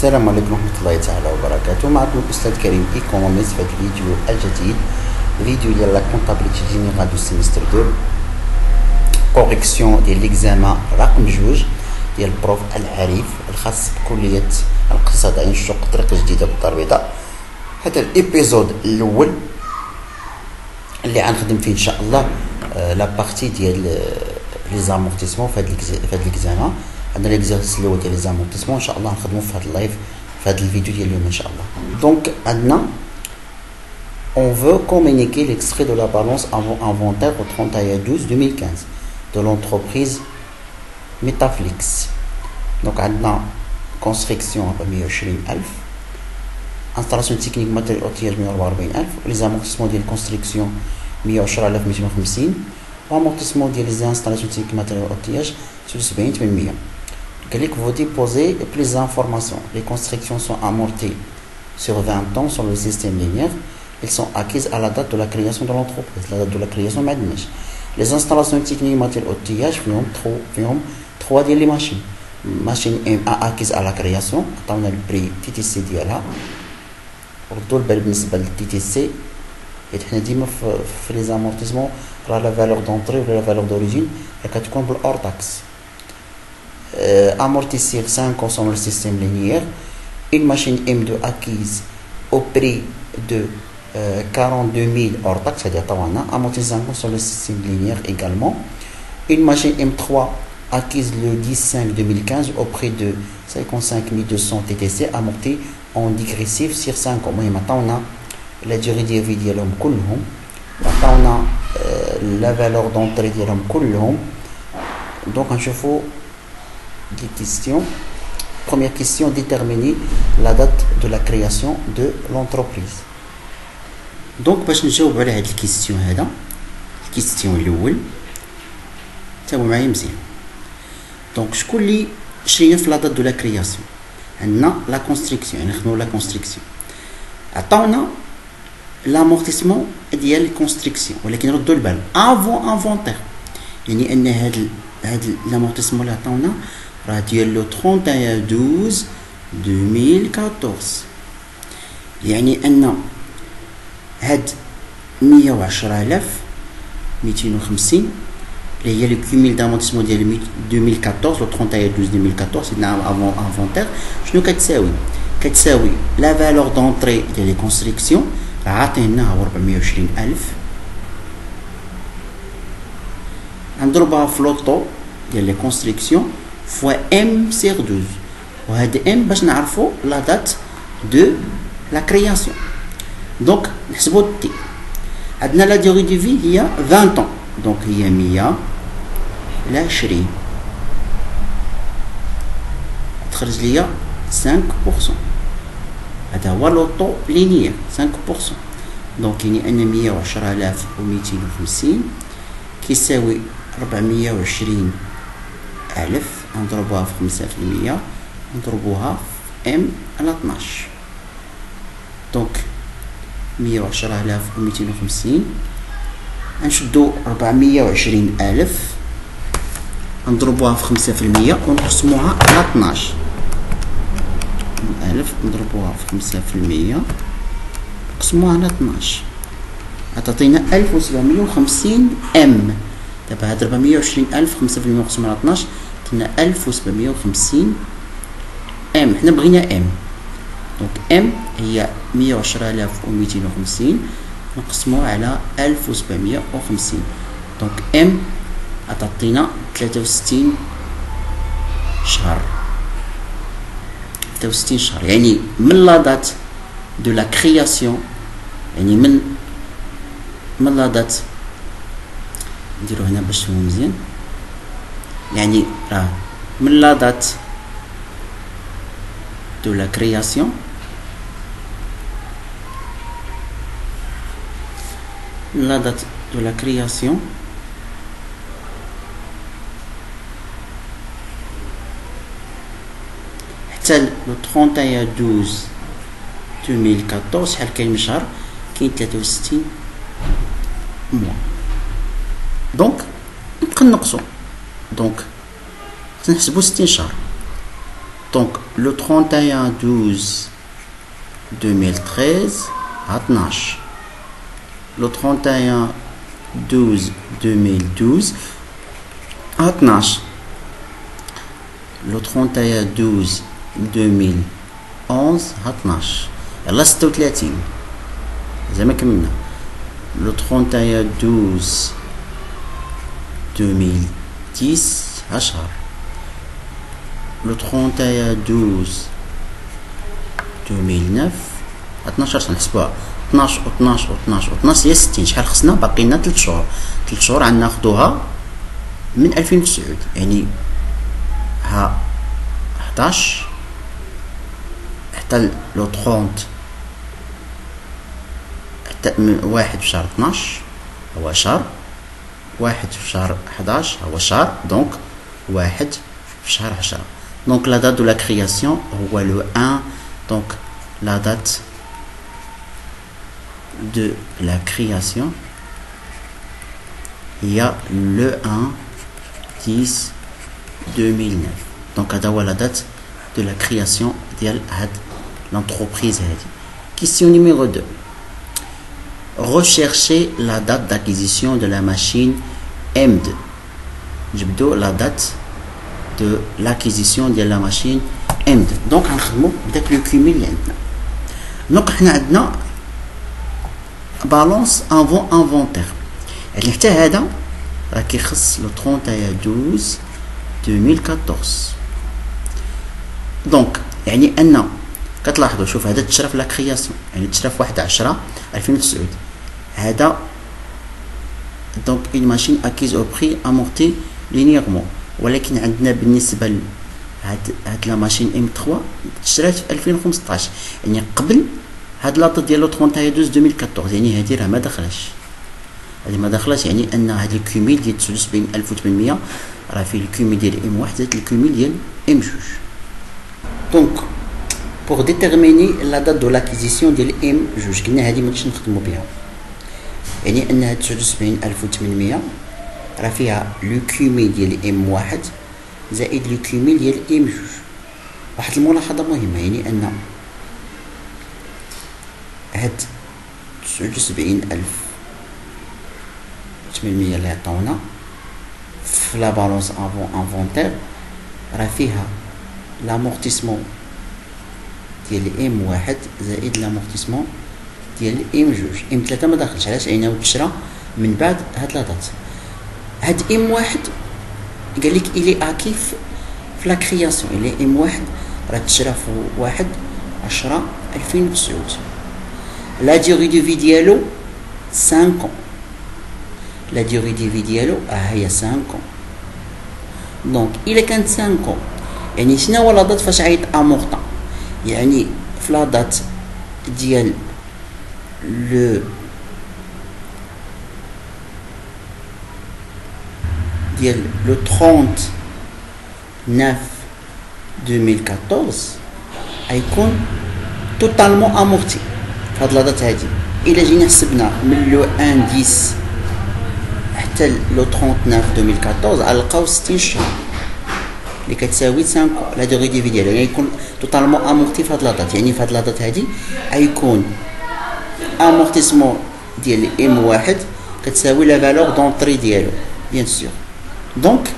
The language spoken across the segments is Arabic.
السلام عليكم ورحمة الله تعالى وبركاته. معكم الأستاذ كريم إيكونوميست في الفيديو الجديد، فيديو ديال لا كونطابيليتي جينيرال دو سيمستر 2 كوريكسيون ديال ليكزامان رقم 2 ديال البروف العريف الخاص بكلية الاقتصاد عين الشق طريق جديدة بالدار البيضاء. هذا الإبيزود الأول اللي غنخدم فيه إن شاء الله لا بارتي ديال لي زامورتيسمون في هاد ليكزامان. عندنا ليكزارسيس الاول ديال لي زامورتيسمون ان شاء الله نخدمو في هاد اللايف في هاد الفيديو ديال اليوم ان شاء الله. دونك عندنا on veut communiquer l'extrait de la balance inventaire au 31/12/2015 de l'entreprise Metaflix. donc عندنا construction 120,000, installation technique matériel outillage 144,000, les amortissements ديال construction 110,250, amortissement ديال les installations techniques matériel outillage 70,800. Vous déposez plus d'informations. Les constructions sont amorties sur 20 ans sur le système linéaire. Elles sont acquises à la date de la création de l'entreprise. La date de la création, les installations techniques matériel outillage font 3 des machines. Machine acquise à la création. On a le prix TTC ديالها. وردوا البال بالنسبة للTTC. حنا ديما في les amortissements راه la valeur d'entrée ou la valeur d'origine كتكون بالhors taxe. Amortir 5 ans sur le système linéaire, une machine M2 acquise au prix de 42 000 hors taxe, c'est-à-dire amortir 5 ans sur le système linéaire également, une machine M3 acquise le 10/5/2015 au prix de 55 200 TTC amortie en dégressif sur 5 ans. Maintenant on a la durée de vie ديالهم كلهم, maintenant on a la valeur d'entrée ديالهم كلهم. donc نشوفوا des questions. Première question, déterminer la date de la création de l'entreprise. donc باش نجاوب على هاد الكيستيون هذا الكيستيون الاول تابعوا معايا مزيان. دونك شكون اللي شرينا في لا دات دو لا كرياسيون؟ عندنا لا كونستركسيون، يعني نخدموا لا كونستركسيون. عطاونا لامورتيسمون ديال الكونستركسيون، ولكن ردوا البال افون انفونتير، يعني ان هاد لامورتيسمون اللي عطاونا راه ديال 31/12/2014، يعني ان هاد 110,250 اللي هي لو كوميل دامورتيسمون ديال 2014 لو 31/12/2014 سيدنا افون انفونتير. شنو كتساوي لا فالور دونطري ديال لي كونستركسيون راه عاطيناها هو 420,000، غنضربها في لوطو ديال لي كونستركسيون fois M sur 12. وهذا M باش نعرفوا لا دات دو لا كرياسيون. دونك نحسبوا التي. عندنا لا ديوري دو في هي 20 ans، دونك هي 120 تخرج ليا 5%. هذا هو لوطو لينيير 5%. دونك يعني ان 110,250 كيساوي 420,000 نضربوها في 5%، نضربوها في ام على 12. دونك 110,250 نشدو 420,000 نضربوها في 5% ونقسموها على 12. 1000 نضربوها في 5% نقسموها على 12 عطاتينا 1750 ام. دابا هاد 420,000 5% مقسوم على 12 عطينا 1750 ام. حنا بغينا ام، دونك ام هي 110,250 نقسموها على 1750. دونك ام عطاتينا 63 شهر. 63 شهر يعني من لا دات دو لا كرياسيون، يعني من لا دات نديرو هنا باش تفهموا مزيان، يعني راه من لا دات دو لا كرياسيون la date de la création حتى لو 31/12/2014 شحال كاين من شهر؟ كاين 63 موا. دونك نبقى نقصو، دونك تنحسبو 60 شهر. Donc le 31/12/2013 à 12. Le 31/12/2012 à 12. Le 31/12/2011 à 12. يلا 36 زي ما كملنا. Le 31/12/2010 10. Le 31/12/2009 12 شهر نحسبوها. 12 و 12 و 12 و 12 هي 60. شحال خصنا؟ باقي لنا 3 شهور. 3 شهور غناخدوها من 2009 يعني ها 11 حتى لو 30 حتى 1 في شهر 12 هو شهر، 1 في شهر 11 هو شهر، دونك 1 في شهر 10. Donc la date de la création هو le 1. Donc la date de la création il y a le 1/10/2009. Donc هذا هو la date de la création ديال هاد l'entreprise هادي. Question numéro 2. Recherchez la date d'acquisition de la machine M2. نجبدو la date de l'acquisition de la machine M2. Donc غنخدمو بداك لو كوميل اللي عندنا. دونك حنا عندنا بالونس افون انفونتير، يعني حتى هذا راه كيخص لو 31/12/2014. دونك يعني ان كتلاحظوا شوف هذا تشرى في لا كرياسيون، يعني تشرى في 1/10/2009. هذا دونك اون ماشين اكيز او بري امورتي لينييرمون، ولكن عندنا بالنسبه هاد لا ماشين ام 3 تشرات في 2015، يعني قبل هاد لاطه ديالو 31/12/2014. يعني هادي راه ما داخلاش، هادي ما داخلاش، يعني ان هاد الكوميل ديال 79800 راه فيه الكوميل ديال ام 1 زائد الكوميل ديال ام 2. دونك pour déterminer la date de l'acquisition ديال ام 2 قلنا هادي مانيش نخدمو بها، يعني ان هاد 79800 راه فيها لو كوميل ديال ام 1 زائد لو كوميل ديال ام 2. واحد الملاحظه مهمه، يعني ان هاد 79800 اللي عطاونا في لا بالونس افون انفونتير راه فيها لامورتيسمون ديال ام 1 زائد لامورتيسمون ديال ام 2. ام 3 ما داخلش، علاش؟ لانه تشرى من بعد هاد لا دات. هاد ام 1 قال لك الي اكيف في لا كرياسيون، الي ام 1 راه تشرى في 1/10/2009. لا ديوري دو في ديالو 5 ans. لا ديوري دو في ديالو هي 5 ans. دونك الا كانت 5 ans يعني شنو هو لا دات فاش عيط امورطا؟ يعني في لا دات ديال لو 30/9/2014 غيكون توتالمون امورتي في هاد لا دات هادي. الا جينا حسبنا من لو 1/10 حتى لو 30/9/2014 غنلقاو 60 شهر اللي كتساوي 5 ans. لا دوغي دي في ديالو يعني يكون توتالمون امورتي في هاد لا دات، يعني في هاد لا دات هادي غيكون امورتيسمون ديال ام 1 كتساوي لا فالور دونطري ديالو بيان سور. دونك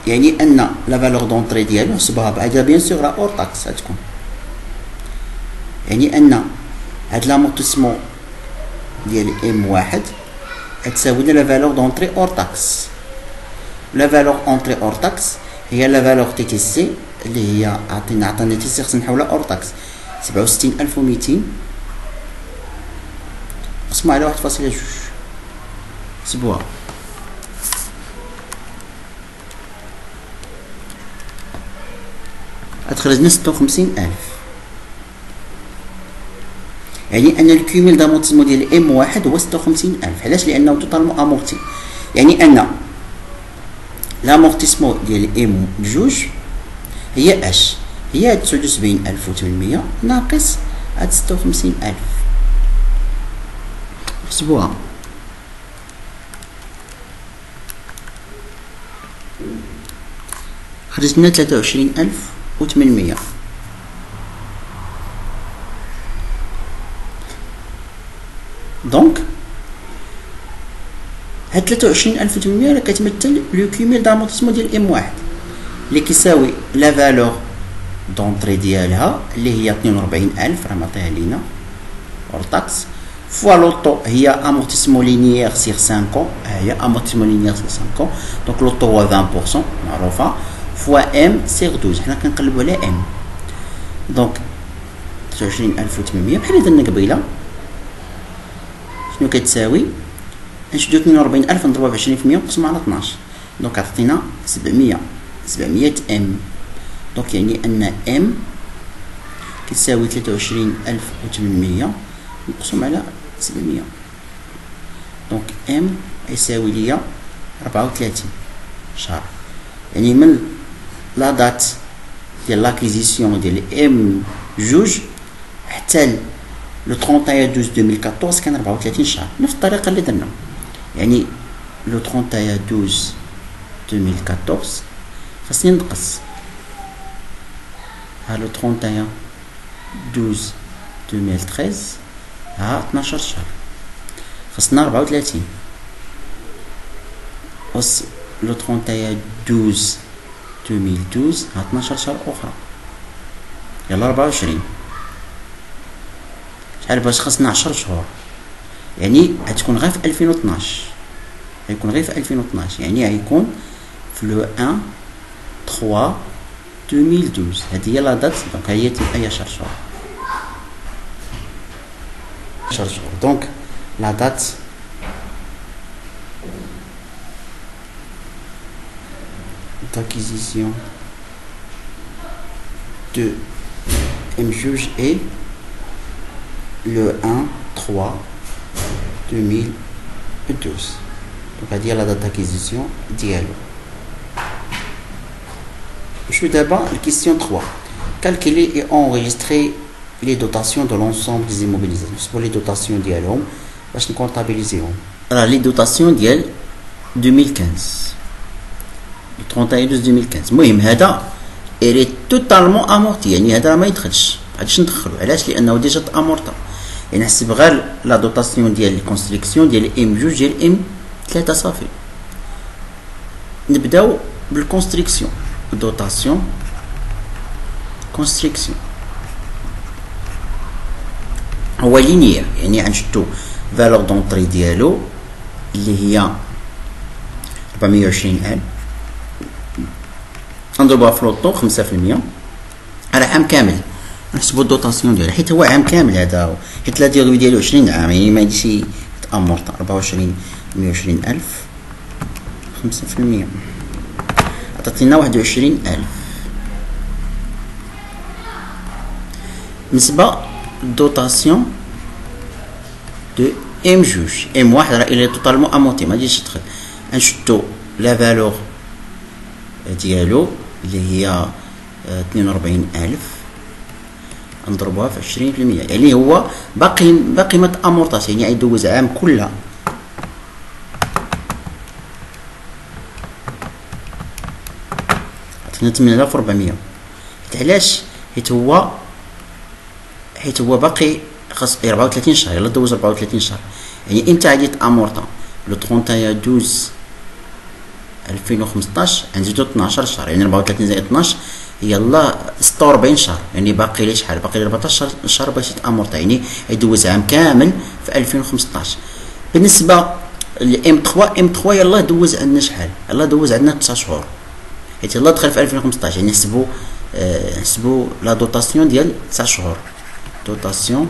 يعني ان لا فالور دونطري ديالو نحسبوها بعدا بيان سور راه اور تاكس غتكون، يعني ان هاد لامورتيسمون ديال ام 1 غتساوي لا فالور دونطري اور تاكس. لا فالور اونطري اور تاكس هي لا فالور تي تي سي اللي هي عطينا تي سي خصنا نحولها اور تاكس 67200 قسموا على 1.2 حسبوها. غتخرجنا 56000. يعني ان الكوميل دامورتيسمون ديال ام 1 هو 56000. علاش؟ لانه توتالمون امورتي، يعني ان لامورتيسمون ديال ام 2 هي اش؟ هي 79800 ناقص هاد 56000. حسبوها. خرجت لنا 23000 و800. دونك هاد 23800 راه كتمثل لو كوميل دامورتيسمون ديال ام واحد اللي كيساوي لا فالور دونطري ديالها اللي هي 42000 راه معطيها لينا اور تاكس فوا لوطو هي امورتيسمون لينيير سيغ 5 ans هي امورتيسمون لينيير سيغ 5 ans دونك لوطو هو 20% معروفه فوا ام سيغ 12 حنا كنقلبوا على ام دونك 23800 بحال اللي درنا قبيله شنو كتساوي نشدو 42000 نضربوها في 20% ونقسمو على 12 دونك عطينا 700 ام دونك يعني ان ام كتساوي 23800 نقسم على 700 دونك ام يساوي ليا 34 شهر يعني من لا دات ديال لاكيزيسيون ديال ام جوج حتى لو 31 12 2014 كان 34 شهر نفس الطريقه اللي درنا يعني لو 31 12 2014 خاصني نقص ها لو 31 12 2013 ها 12 شهر خاصنا 34 aussi لو 31 12 2012 ها 12 شهر اخرى يلا 24 شحال باش خاصنا 10 شهور يعني غتكون غير في 2012 غيكون غير في 2012 يعني غيكون في لو 1 3 2012 هذه هي لا دات دونك هي تبقى 10 شهور 10 شهور دونك لا دات d'acquisition de M juge est le 1 3 2012 donc هذه هي لا دات d'acquisition ديالو. Je vais d'abord la question 3. Calculer et enregistrer les dotations de l'ensemble des immobilisés. C'est pour les dotations d'IALOM. Je vais comptabiliser. Alors, les dotations d'IAL 2015. Le 31 12 2015. المهم هذا elle est totalement amorti. يعني هذا ما يدخلش. ما غاديش ندخلو. علاش؟ لأنه ديجا تأمورتا. يعني نحسب غير لا دوتاسيون ديال الكونستركسيون ديال ام جوج ديال ام 3 صافي. نبداو بالكونستركسيون. dotation construction هو لينيير يعني غنشدو فالور دونطري ديالو اللي هي 420000 نضربوها في لوطو 5% على عام كامل نحسبو الدوطاسيون ديالو حيت هو عام كامل هذا حيت لا ديالو 20 عام يعني ما يجيش يتامورطا 120000 5% عطاتنا 21000 بالنسبة دوتاسيون دو ام جوج ام واحد راه الى توتالمون امونتي ما غاديش تدخل نشدو لا فالور ديالو اللي هي 42000 نضربوها في 20% يعني هو باقي ما تامورطاش يعني يدوز عام كلها عطينا 8400 علاش حيت هو باقي خاص 34 شهر يلا دوز 34 شهر يعني امتى غادي تامورطا لو 31 12 2015 غنزيدو 12 شهر يعني 34 زائد 12 يلا 46 شهر يعني باقي لي شحال باقي لي 14 شهر باش يتامورطا يعني يدوز عام كامل في 2015 بالنسبه لام 3 يلا دوز عندنا شحال يلا دوز عندنا 9 شهور حيت يلا دخل في 2015 يعني نحسبوا لا دوتاسيون ديال 9 شهور دوتاسيون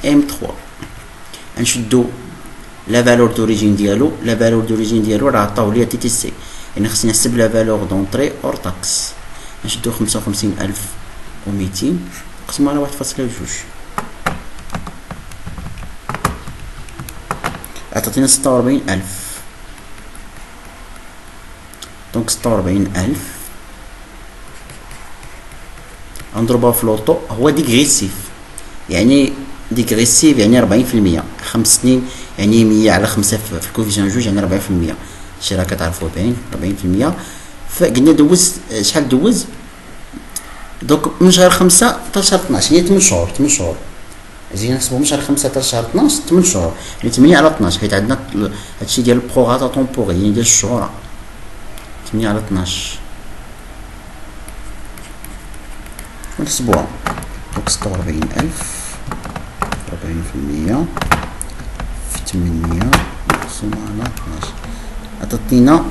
ام 3 نشدو لا فالور دوريجين ديالو راه عطاو ليا تي تي سي يعني خصني نحسب لا فالور دونطري اور تاكس نشدو 55200 نقسمو على 1.2 عطاتنا 46000 دونك 46000 نضربها في لوطو هو ديغريسيف يعني 40% 5 سنين يعني 100 على 5 في الكوفيسيون جوج يعني 40% شي راه كتعرفوا باين 40% فقلنا دوز شحال دوز دوك من شهر 5 حتى شهر 12 هي 8 شهور 8 شهور. زين نحسبو من شهر 5 حتى شهر 12 8 شهور، يعني 8 على 12 حيت عندنا هادشي ديال البروغاتا طومبوري يعني ديال الشهورة. 8 على 12 ونحسبوها دونك 46000 40% في 8 مقسومة على 12 عطاتينا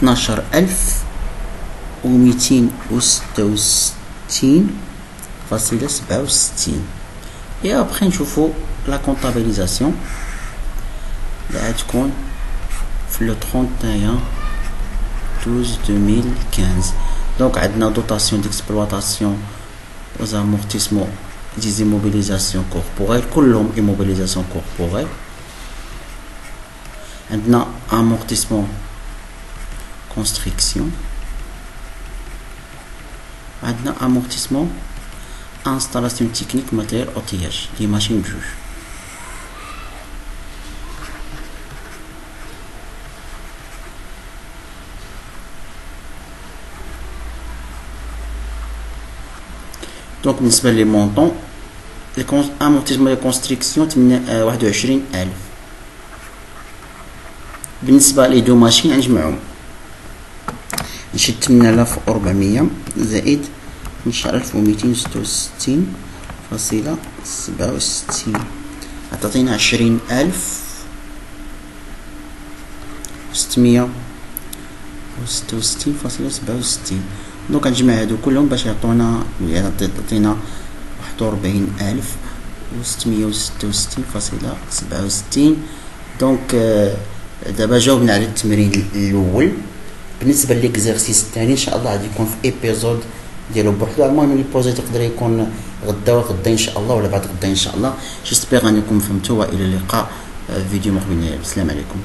12266.67. et après نشوفو لا كونطابيليزاسيون اللي غتكون في لو 31/12/2015. دونك عندنا دوطاسيون ديكسبلوطاسيون aux amortissements des immobilisations corporelles كلهم immobilisation corporelle. عندنا amortissement construction، عندنا amortissement installation technique matériel outillage les machines بجوج. دونك بالنسبة لي مونطون amortissement de construction 21000. بالنسبة لي دو ماشين نجمعهم نشد 8400 زائد 12266.67 عطاتينا 20666.67. دونك نجمع هادو كلهم باش يعطونا تعطينا 41666.67. دونك دابا جاوبنا على التمرين الاول. بالنسبه ليكزارسيس الثاني ان شاء الله غادي يكون في ايبيزود ديالو بوحدو. المهم لي بوزيت يقدر يكون غدا وغدا ان شاء الله ولا بعد غدا ان شاء الله. جيسبيغ انكم فهمتوا والى اللقاء في فيديو مقبل. السلام عليكم.